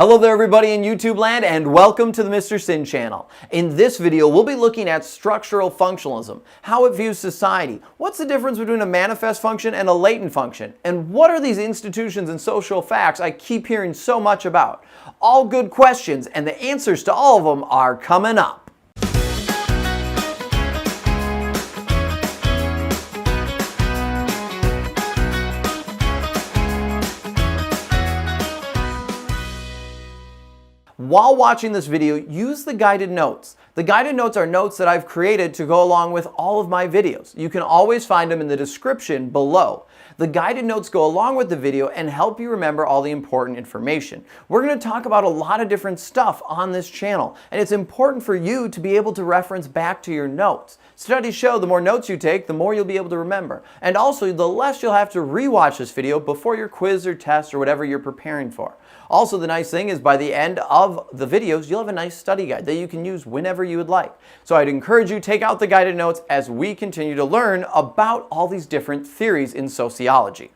Hello there everybody in YouTube land and welcome to the Mr. Sin channel. In this video we'll be looking at structural functionalism, how it views society, what's the difference between a manifest function and a latent function, and what are these institutions and social facts I keep hearing so much about. All good questions and the answers to all of them are coming up. While watching this video, use the guided notes. The guided notes are notes that I've created to go along with all of my videos. You can always find them in the description below. The guided notes go along with the video and help you remember all the important information. We're going to talk about a lot of different stuff on this channel, and it's important for you to be able to reference back to your notes. Studies show the more notes you take, the more you'll be able to remember. And also, the less you'll have to rewatch this video before your quiz or test or whatever you're preparing for. Also, the nice thing is by the end of the videos, you'll have a nice study guide that you can use whenever you would like. So I'd encourage you to take out the guided notes as we continue to learn about all these different theories in sociology.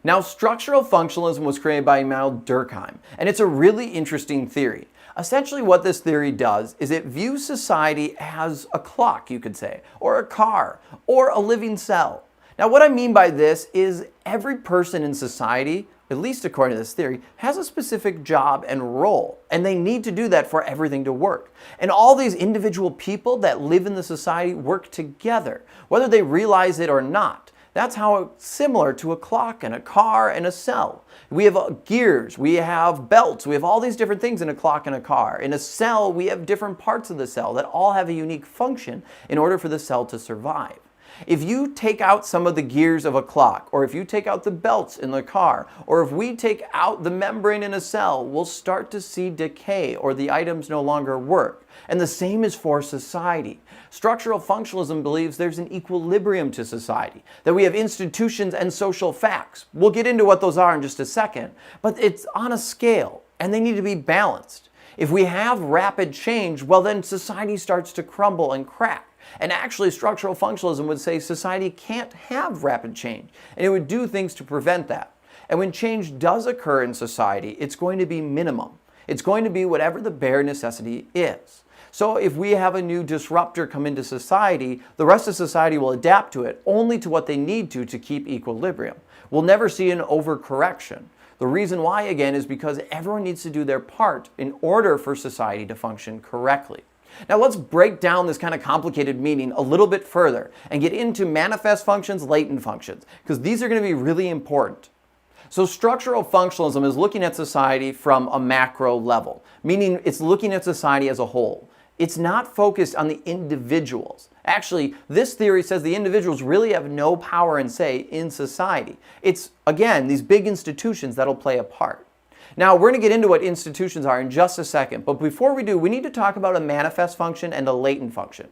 Now, structural functionalism was created by Emil Durkheim, and it's a really interesting theory. Essentially what this theory does is it views society as a clock, you could say, or a car, or a living cell. Now what I mean by this is every person in society, at least according to this theory, has a specific job and role, and they need to do that for everything to work. And all these individual people that live in the society work together, whether they realize it or not. That's how it's similar to a clock and a car and a cell. We have gears, we have belts, we have all these different things in a clock and a car. In a cell, we have different parts of the cell that all have a unique function in order for the cell to survive. If you take out some of the gears of a clock, or if you take out the belts in the car, or if we take out the membrane in a cell, we'll start to see decay or the items no longer work. And the same is for society. Structural functionalism believes there's an equilibrium to society, that we have institutions and social facts. We'll get into what those are in just a second, but it's on a scale and they need to be balanced. If we have rapid change, well then society starts to crumble and crack. And actually, structural functionalism would say society can't have rapid change, and it would do things to prevent that. And when change does occur in society, it's going to be minimum. It's going to be whatever the bare necessity is. So if we have a new disruptor come into society, the rest of society will adapt to it only to what they need to keep equilibrium. We'll never see an overcorrection. The reason why, again, is because everyone needs to do their part in order for society to function correctly. Now let's break down this kind of complicated meaning a little bit further and get into manifest functions, latent functions, because these are going to be really important. So structural functionalism is looking at society from a macro level, meaning it's looking at society as a whole. It's not focused on the individuals. Actually, this theory says the individuals really have no power and say in society. It's, again, these big institutions that'll play a part. Now, we're going to get into what institutions are in just a second, but before we do, we need to talk about a manifest function and a latent function.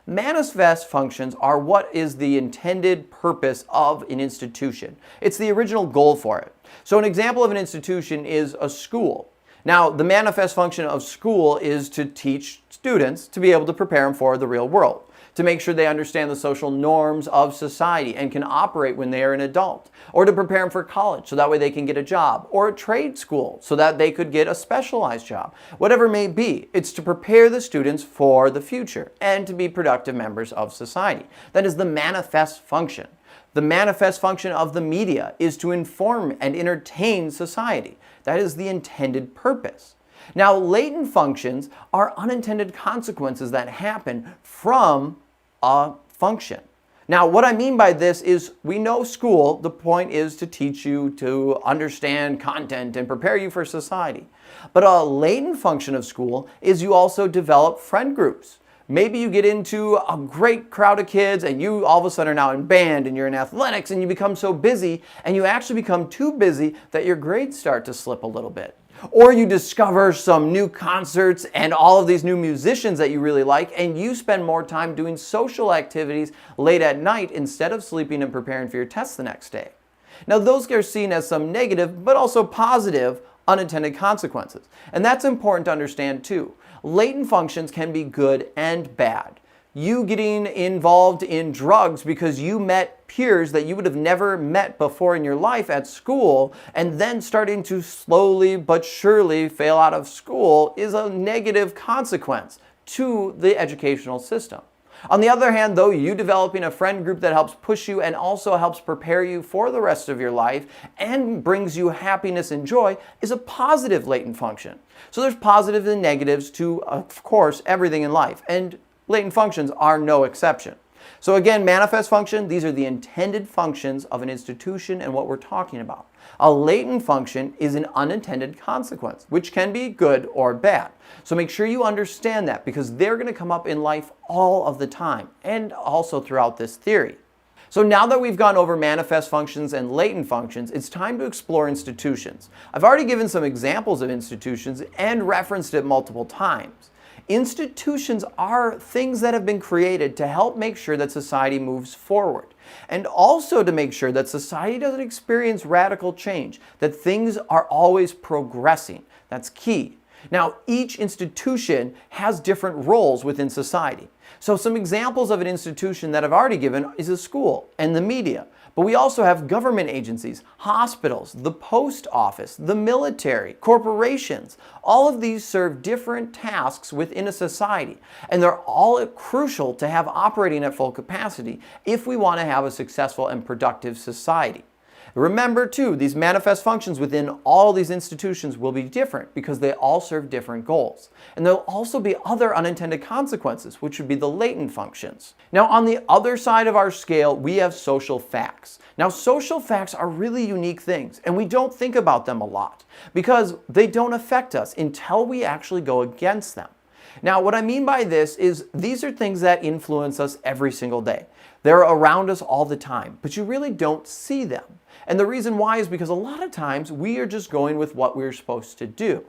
Manifest functions are what is the intended purpose of an institution. It's the original goal for it. So an example of an institution is a school. Now, the manifest function of school is to teach students to be able to prepare them for the real world, to make sure they understand the social norms of society and can operate when they are an adult, or to prepare them for college so that way they can get a job, or a trade school so that they could get a specialized job. Whatever it may be, it's to prepare the students for the future and to be productive members of society. That is the manifest function. The manifest function of the media is to inform and entertain society. That is the intended purpose. Now, latent functions are unintended consequences that happen from a function. Now, what I mean by this is we know school, the point is to teach you to understand content and prepare you for society. But a latent function of school is you also develop friend groups. Maybe you get into a great crowd of kids and you all of a sudden are now in band and you're in athletics and you become so busy and you actually become too busy that your grades start to slip a little bit. Or you discover some new concerts and all of these new musicians that you really like and you spend more time doing social activities late at night instead of sleeping and preparing for your tests the next day. Now those are seen as some negative but also positive unintended consequences. And that's important to understand too. Latent functions can be good and bad. you getting involved in drugs because you met peers that you would have never met before in your life at school, and then starting to slowly but surely fail out of school is a negative consequence to the educational system. On the other hand, though, you developing a friend group that helps push you and also helps prepare you for the rest of your life and brings you happiness and joy is a positive latent function. So there's positives and negatives to, of course, everything in life, and latent functions are no exception. So again, manifest function, these are the intended functions of an institution and what we're talking about. A latent function is an unintended consequence, which can be good or bad. So make sure you understand that, because they're going to come up in life all of the time and also throughout this theory. So now that we've gone over manifest functions and latent functions, it's time to explore institutions. I've already given some examples of institutions and referenced it multiple times. Institutions are things that have been created to help make sure that society moves forward, and also to make sure that society doesn't experience radical change, that things are always progressing. That's key. Now, each institution has different roles within society. So some examples of an institution that I've already given is a school and the media. But we also have government agencies, hospitals, the post office, the military, corporations. All of these serve different tasks within a society, and they're all crucial to have operating at full capacity if we want to have a successful and productive society. Remember too, these manifest functions within all these institutions will be different because they all serve different goals. And there'll also be other unintended consequences, which would be the latent functions. Now, on the other side of our scale, we have social facts. Now, social facts are really unique things, and we don't think about them a lot because they don't affect us until we actually go against them. Now, what I mean by this is these are things that influence us every single day. They're around us all the time, but you really don't see them. And the reason why is because a lot of times we are just going with what we're supposed to do.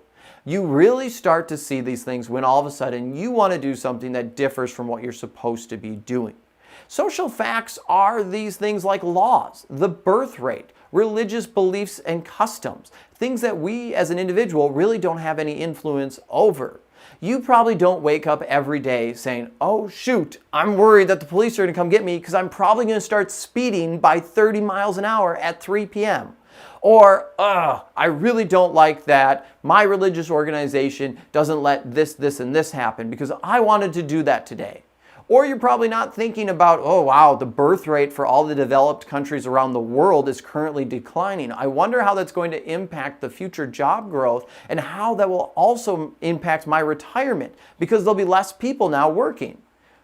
You really start to see these things when all of a sudden you want to do something that differs from what you're supposed to be doing. Social facts are these things like laws, the birth rate, religious beliefs and customs, things that we as an individual really don't have any influence over. You probably don't wake up every day saying, oh shoot, I'm worried that the police are going to come get me because I'm probably going to start speeding by 30 miles an hour at 3 p.m. Or, I really don't like that my religious organization doesn't let this, and this happen because I wanted to do that today. Or you're probably not thinking about, oh wow, the birth rate for all the developed countries around the world is currently declining. I wonder how that's going to impact the future job growth and how that will also impact my retirement because there'll be less people now working.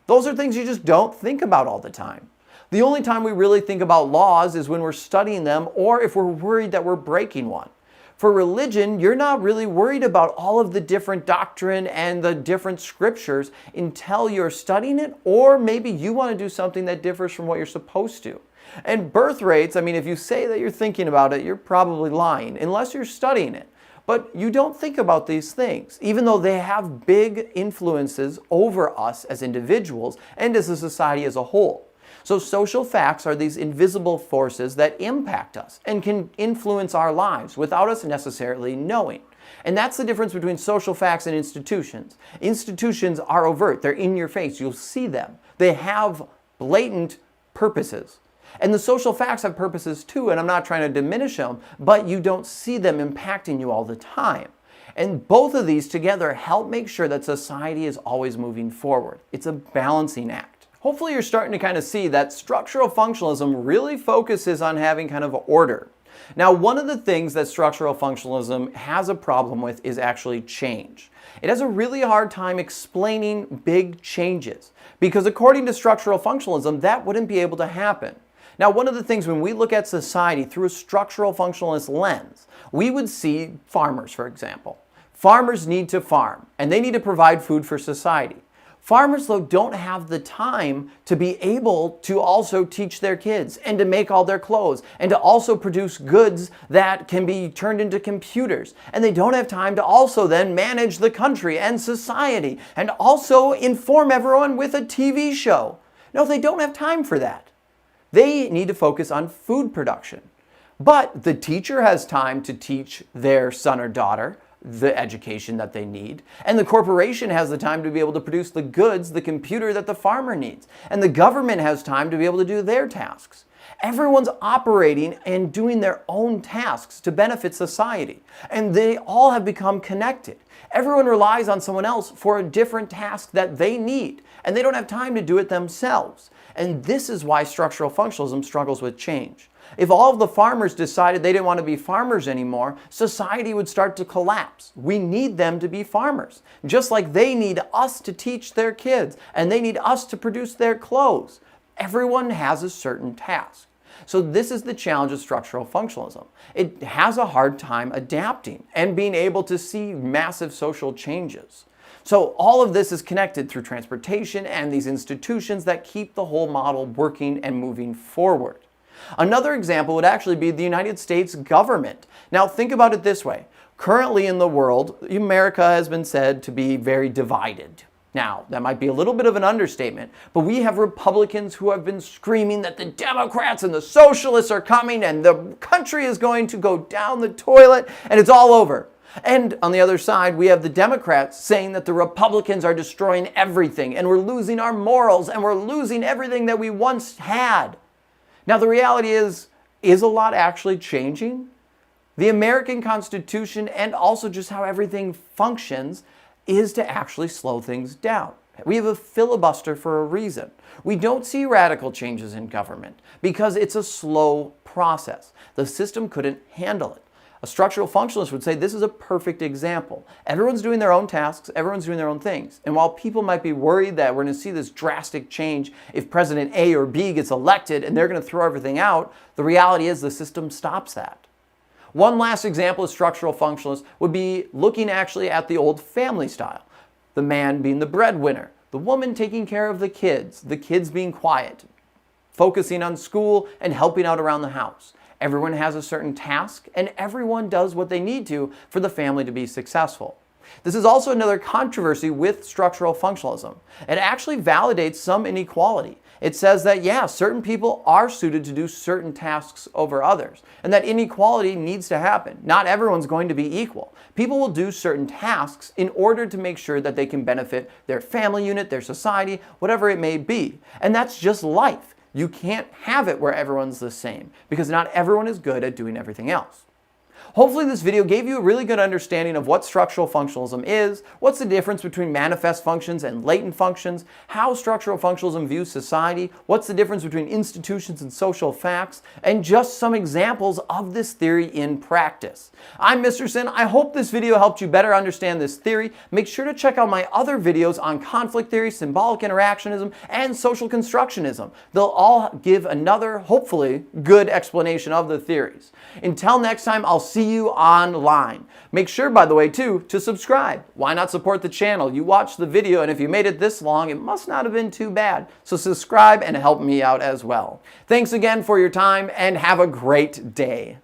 Those are things you just don't think about all the time. The only time we really think about laws is when we're studying them or if we're worried that we're breaking one. For religion, you're not really worried about all of the different doctrine and the different scriptures until you're studying it, or maybe you want to do something that differs from what you're supposed to. And birth rates, I mean, if you say that you're thinking about it, you're probably lying, unless you're studying it. But you don't think about these things, even though they have big influences over us as individuals and as a society as a whole. So social facts are these invisible forces that impact us and can influence our lives without us necessarily knowing. And that's the difference between social facts and institutions. Institutions are overt. They're in your face. You'll see them. They have blatant purposes. And the social facts have purposes too, and I'm not trying to diminish them, but you don't see them impacting you all the time. And both of these together help make sure that society is always moving forward. It's a balancing act. Hopefully you're starting to kind of see that structural functionalism really focuses on having kind of order. Now, one of the things that structural functionalism has a problem with is actually change. It has a really hard time explaining big changes because according to structural functionalism, that wouldn't be able to happen. Now, one of the things when we look at society through a structural functionalist lens, we would see farmers, for example. Farmers need to farm and they need to provide food for society. Farmers, though, don't have the time to be able to also teach their kids and to make all their clothes and to also produce goods that can be turned into computers. And they don't have time to also then manage the country and society and also inform everyone with a TV show. No, they don't have time for that. They need to focus on food production. But the teacher has time to teach their son or daughter. the education that they need. And the corporation has the time to be able to produce the goods, the computer that the farmer needs. And the government has time to be able to do their tasks. Everyone's operating and doing their own tasks to benefit society. And they all have become connected. Everyone relies on someone else for a different task that they need. And they don't have time to do it themselves. And this is why structural functionalism struggles with change. If all of the farmers decided they didn't want to be farmers anymore, society would start to collapse. We need them to be farmers, just like they need us to teach their kids and they need us to produce their clothes. Everyone has a certain task. So this is the challenge of structural functionalism. It has a hard time adapting and being able to see massive social changes. So all of this is connected through transportation and these institutions that keep the whole model working and moving forward. Another example would actually be the United States government. Now think about it this way. Currently in the world, America has been said to be very divided. Now, that might be a little bit of an understatement, but we have Republicans who have been screaming that the Democrats and the socialists are coming and the country is going to go down the toilet and it's all over. And on the other side, we have the Democrats saying that the Republicans are destroying everything and we're losing our morals and we're losing everything that we once had. Now, the reality is a lot actually changing? The American Constitution and also just how everything functions is to actually slow things down. We have a filibuster for a reason. We don't see radical changes in government because it's a slow process. The system couldn't handle it. A structural functionalist would say this is a perfect example. Everyone's doing their own tasks, everyone's doing their own things. And while people might be worried that we're going to see this drastic change if President A or B gets elected and they're going to throw everything out, the reality is the system stops that. One last example of structural functionalists would be looking actually at the old family style. The man being the breadwinner, the woman taking care of the kids being quiet, focusing on school and helping out around the house. Everyone has a certain task and everyone does what they need to for the family to be successful. This is also another controversy with structural functionalism. It actually validates some inequality. It says that, yeah, certain people are suited to do certain tasks over others, and that inequality needs to happen. Not everyone's going to be equal. People will do certain tasks in order to make sure that they can benefit their family unit, their society, whatever it may be. And that's just life. You can't have it where everyone's the same, because not everyone is good at doing everything else. Hopefully this video gave you a really good understanding of what structural functionalism is, what's the difference between manifest functions and latent functions, how structural functionalism views society, what's the difference between institutions and social facts, and just some examples of this theory in practice. I'm Mr. Sin. I hope this video helped you better understand this theory. Make sure to check out my other videos on conflict theory, symbolic interactionism, and social constructionism. They'll all give another, hopefully, good explanation of the theories. Until next time, I'll see you online. Make sure, by the way, too, to subscribe. Why not support the channel? You watched the video, and if you made it this long, it must not have been too bad. So subscribe and help me out as well. Thanks again for your time, and have a great day.